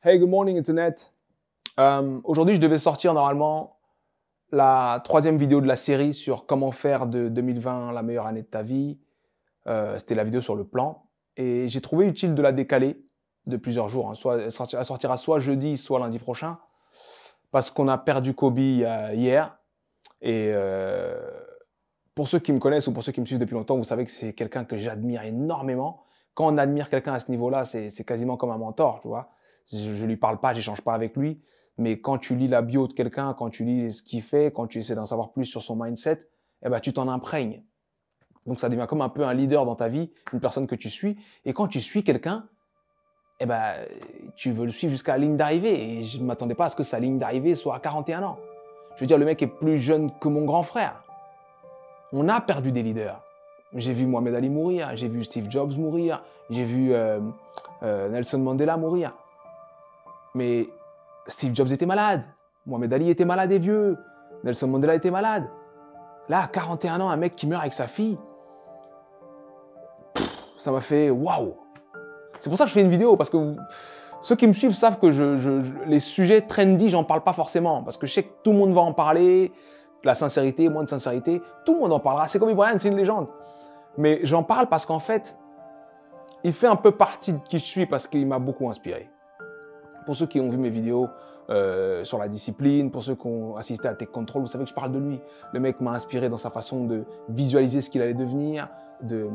Hey, good morning Internet. Aujourd'hui, je devais sortir normalement la troisième vidéo de la série sur comment faire de 2020 la meilleure année de ta vie. C'était la vidéo sur le plan. Et j'ai trouvé utile de la décaler de plusieurs jours. Soit, elle sortira soit jeudi, soit lundi prochain. Parce qu'on a perdu Kobe hier. Et pour ceux qui me connaissent ou pour ceux qui me suivent depuis longtemps, vous savez que c'est quelqu'un que j'admire énormément. Quand on admire quelqu'un à ce niveau-là, c'est quasiment comme un mentor, tu vois. Je lui parle pas, j'échange pas avec lui, mais quand tu lis la bio de quelqu'un, quand tu lis ce qu'il fait, quand tu essaies d'en savoir plus sur son mindset, eh ben, tu t'en imprègnes. Donc ça devient comme un peu un leader dans ta vie, une personne que tu suis. Et quand tu suis quelqu'un, eh ben, tu veux le suivre jusqu'à la ligne d'arrivée. Et je ne m'attendais pas à ce que sa ligne d'arrivée soit à 41 ans. Je veux dire, le mec est plus jeune que mon grand frère. On a perdu des leaders. J'ai vu Mohamed Ali mourir, j'ai vu Steve Jobs mourir, j'ai vu Nelson Mandela mourir. Mais Steve Jobs était malade, Mohamed Ali était malade et vieux, Nelson Mandela était malade. Là, à 41 ans, un mec qui meurt avec sa fille, ça m'a fait waouh. C'est pour ça que je fais une vidéo, parce que ceux qui me suivent savent que les sujets trendy, j'en parle pas forcément, parce que je sais que tout le monde va en parler, la sincérité, moins de sincérité, tout le monde en parlera. C'est Kobe Bryant, c'est une légende. Mais j'en parle parce qu'en fait, il fait un peu partie de qui je suis, parce qu'il m'a beaucoup inspiré. Pour ceux qui ont vu mes vidéos sur la discipline, pour ceux qui ont assisté à Tech Control, vous savez que je parle de lui. Le mec m'a inspiré dans sa façon de visualiser ce qu'il allait devenir, de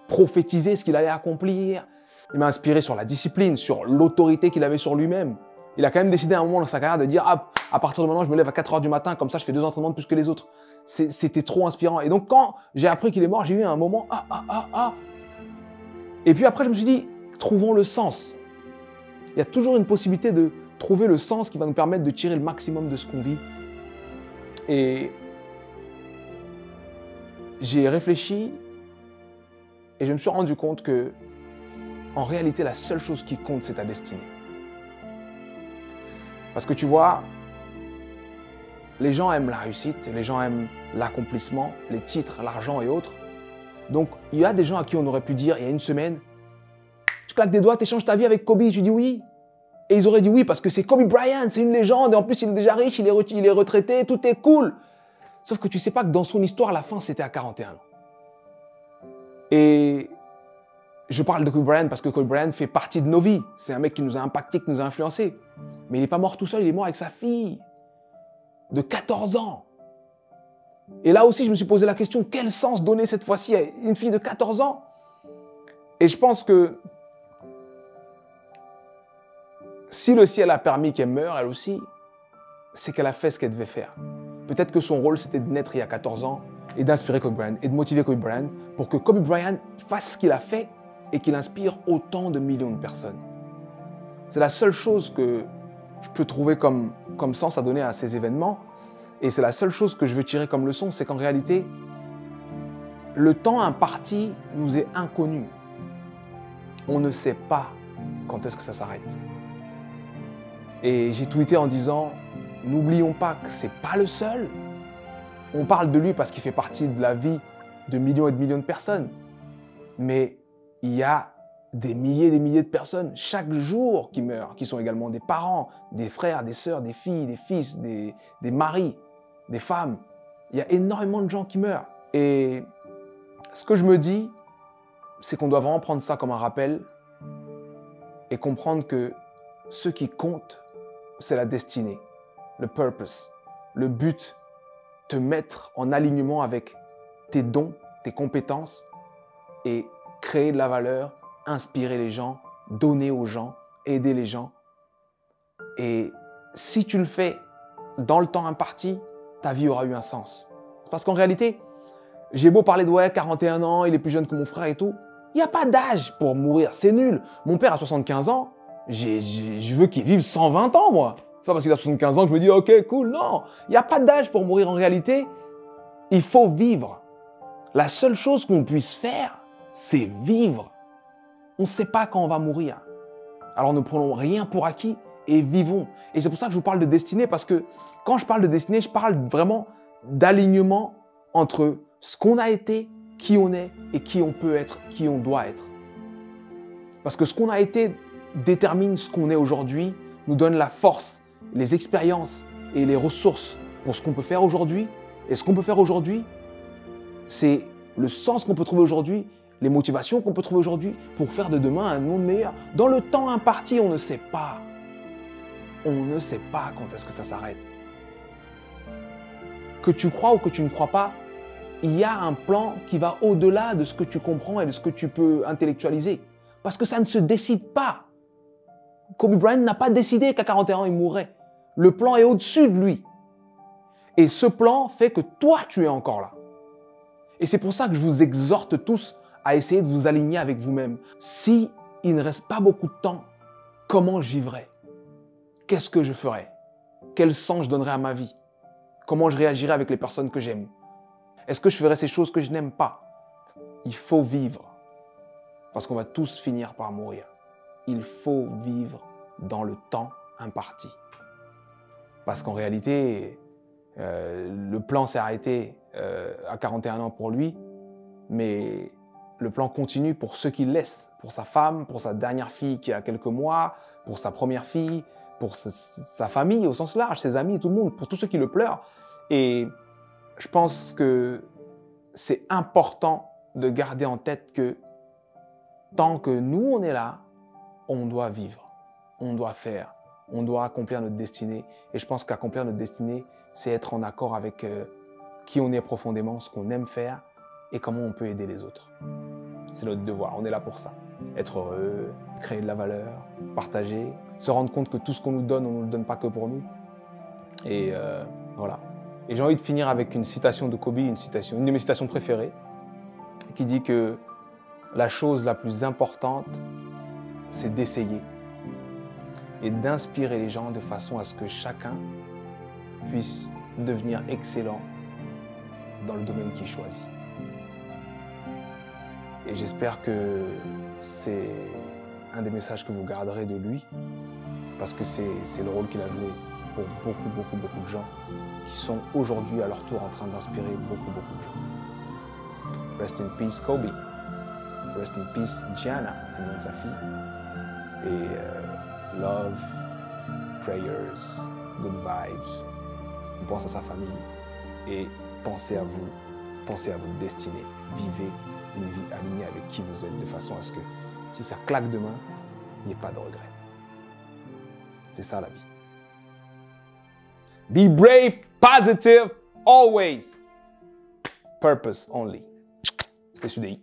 prophétiser ce qu'il allait accomplir. Il m'a inspiré sur la discipline, sur l'autorité qu'il avait sur lui-même. Il a quand même décidé à un moment dans sa carrière de dire « Ah, à partir de maintenant, je me lève à 4 h du matin, comme ça je fais 2 entraînements de plus que les autres. » C'était trop inspirant. Et donc quand j'ai appris qu'il est mort, j'ai eu un moment « Ah !» Et puis après, je me suis dit « Trouvons le sens ». Il y a toujours une possibilité de trouver le sens qui va nous permettre de tirer le maximum de ce qu'on vit. Et j'ai réfléchi et je me suis rendu compte que, en réalité, la seule chose qui compte, c'est ta destinée. Parce que tu vois, les gens aiment la réussite, les gens aiment l'accomplissement, les titres, l'argent et autres. Donc, il y a des gens à qui on aurait pu dire, il y a une semaine, tu claques des doigts, tu échanges ta vie avec Kobe, tu dis oui. Et ils auraient dit oui parce que c'est Kobe Bryant, c'est une légende, et en plus il est déjà riche, il est retraité, tout est cool. Sauf que tu sais pas que dans son histoire, la fin c'était à 41 ans. Et je parle de Kobe Bryant parce que Kobe Bryant fait partie de nos vies. C'est un mec qui nous a impacté, qui nous a influencé. Mais il n'est pas mort tout seul, il est mort avec sa fille de 14 ans. Et là aussi, je me suis posé la question, quel sens donner cette fois-ci à une fille de 14 ans? Et je pense que si le ciel a permis qu'elle meure, elle aussi, c'est qu'elle a fait ce qu'elle devait faire. Peut-être que son rôle, c'était de naître il y a 14 ans et d'inspirer Kobe Bryant et de motiver Kobe Bryant pour que Kobe Bryant fasse ce qu'il a fait et qu'il inspire autant de millions de personnes. C'est la seule chose que je peux trouver comme sens à donner à ces événements. Et c'est la seule chose que je veux tirer comme leçon, c'est qu'en réalité, le temps imparti nous est inconnu. On ne sait pas quand est-ce que ça s'arrête. Et j'ai tweeté en disant, n'oublions pas que c'est pas le seul. On parle de lui parce qu'il fait partie de la vie de millions et de millions de personnes. Mais il y a des milliers et des milliers de personnes chaque jour qui meurent, qui sont également des parents, des frères, des sœurs, des filles, des fils, des maris, des femmes. Il y a énormément de gens qui meurent. Et ce que je me dis, c'est qu'on doit vraiment prendre ça comme un rappel et comprendre que ce qui compte, c'est la destinée, le purpose, le but, te mettre en alignement avec tes dons, tes compétences et créer de la valeur, inspirer les gens, donner aux gens, aider les gens. Et si tu le fais dans le temps imparti, ta vie aura eu un sens. Parce qu'en réalité, j'ai beau parler de ouais, 41 ans, il est plus jeune que mon frère et tout, il n'y a pas d'âge pour mourir, c'est nul. Mon père a 75 ans, je veux qu'il vive 120 ans, moi. C'est pas parce qu'il a 75 ans que je me dis, ok, cool, non. Il n'y a pas d'âge pour mourir en réalité. Il faut vivre. La seule chose qu'on puisse faire, c'est vivre. On ne sait pas quand on va mourir. Alors ne prenons rien pour acquis et vivons. Et c'est pour ça que je vous parle de destinée, parce que quand je parle de destinée, je parle vraiment d'alignement entre ce qu'on a été, qui on est et qui on peut être, qui on doit être. Parce que ce qu'on a été détermine ce qu'on est aujourd'hui, nous donne la force, les expériences et les ressources pour ce qu'on peut faire aujourd'hui. Et ce qu'on peut faire aujourd'hui, c'est le sens qu'on peut trouver aujourd'hui, les motivations qu'on peut trouver aujourd'hui pour faire de demain un monde meilleur. Dans le temps imparti, on ne sait pas. On ne sait pas quand est-ce que ça s'arrête. Que tu crois ou que tu ne crois pas, il y a un plan qui va au-delà de ce que tu comprends et de ce que tu peux intellectualiser. Parce que ça ne se décide pas. Kobe Bryant n'a pas décidé qu'à 41 ans, il mourrait. Le plan est au-dessus de lui. Et ce plan fait que toi, tu es encore là. Et c'est pour ça que je vous exhorte tous à essayer de vous aligner avec vous-même. Si il ne reste pas beaucoup de temps, comment je vivrai? Qu'est-ce que je ferai? Quel sens je donnerai à ma vie? Comment je réagirai avec les personnes que j'aime? Est-ce que je ferai ces choses que je n'aime pas? Il faut vivre. Parce qu'on va tous finir par mourir. Il faut vivre dans le temps imparti. Parce qu'en réalité, le plan s'est arrêté à 41 ans pour lui, mais le plan continue pour ceux qu'il laisse, pour sa femme, pour sa dernière fille qui a quelques mois, pour sa première fille, pour sa famille au sens large, ses amis, tout le monde, pour tous ceux qui le pleurent. Et je pense que c'est important de garder en tête que tant que nous, on est là, on doit vivre, on doit faire, on doit accomplir notre destinée. Et je pense qu'accomplir notre destinée, c'est être en accord avec qui on est profondément, ce qu'on aime faire et comment on peut aider les autres. C'est notre devoir, on est là pour ça. Être heureux, créer de la valeur, partager, se rendre compte que tout ce qu'on nous donne, on ne nous le donne pas que pour nous. Et voilà. Et j'ai envie de finir avec une citation de Kobe, une de mes citations préférées, qui dit que la chose la plus importante, c'est d'essayer et d'inspirer les gens de façon à ce que chacun puisse devenir excellent dans le domaine qu'il choisit. Et j'espère que c'est un des messages que vous garderez de lui, parce que c'est le rôle qu'il a joué pour beaucoup de gens qui sont aujourd'hui à leur tour en train d'inspirer beaucoup de gens. Rest in peace Kobe. Rest in peace Gianna, c'est le nom de sa fille. Et love, prayers, good vibes. On pense à sa famille et pensez à vous, pensez à votre destinée. Vivez une vie alignée avec qui vous êtes de façon à ce que si ça claque demain, il n'y ait pas de regret. C'est ça la vie. Be brave, positive, always. Purpose only. C'était Sudei.